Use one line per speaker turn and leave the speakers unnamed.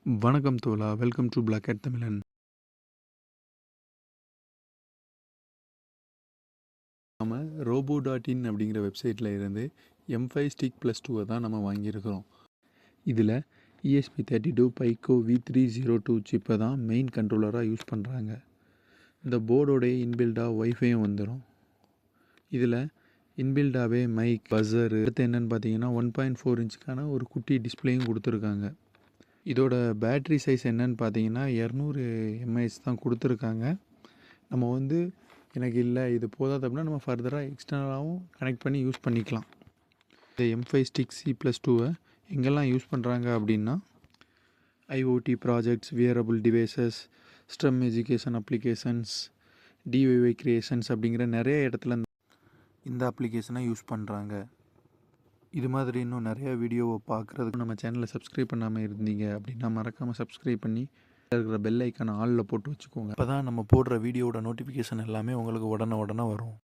வணக்கம் தோழா, welcome to black hat தமிழன். நம்ம ரோபோ.in அப்படிங்கிற வெப்சைட்டில் இருந்து M5 ஸ்டிக் +2 தான் நம்ம வாங்கியிருக்கிறோம். இதில் ESP32 பைக்கோ V302 சிப்பை தான் மெயின் கண்ட்ரோலராக யூஸ் பண்ணுறாங்க. இந்த போர்டோடைய இன்பில்டாக ஒய்ஃபையும் வந்துடும். இதில் இன்பில்டாகவே மைக், பஸரு, அடுத்து என்னென்னு பார்த்தீங்கன்னா 1.4 இன்ச்சுக்கான ஒரு குட்டி டிஸ்பிளேயும் கொடுத்துருக்காங்க. இதோட பேட்ரி சைஸ் என்னன்னு பார்த்தீங்கன்னா 200 mAh தான் கொடுத்துருக்காங்க. நம்ம எனக்கு இல்லை இது போதாது அப்படின்னா நம்ம ஃபர்தராக எக்ஸ்டர்னலாகவும் கனெக்ட் பண்ணி யூஸ் பண்ணிக்கலாம். இந்த M5 ஸ்டிக் C+2 எங்கெல்லாம் யூஸ் பண்ணுறாங்க அப்படின்னா IoT projects, wearable devices, Sturm education applications, DIY creations அப்படிங்கிற நிறைய இடத்துல இந்த அப்ளிகேஷனை யூஸ் பண்ணுறாங்க. இது மாதிரி இன்னும் நிறையா வீடியோவை பார்க்குறதுக்கு நம்ம சேனலை சப்ஸ்கிரைப் பண்ணாமல் இருந்தீங்க அப்படின்னா மறக்காமல் சப்ஸ்கிரைப் பண்ணி இருக்கிற பெல் ஐக்கானை ஆலில் போட்டு வச்சுக்கோங்க. அப்போ தான் நம்ம போடுற வீடியோவோட நோட்டிஃபிகேஷன் எல்லாமே உங்களுக்கு உடனே வரும்.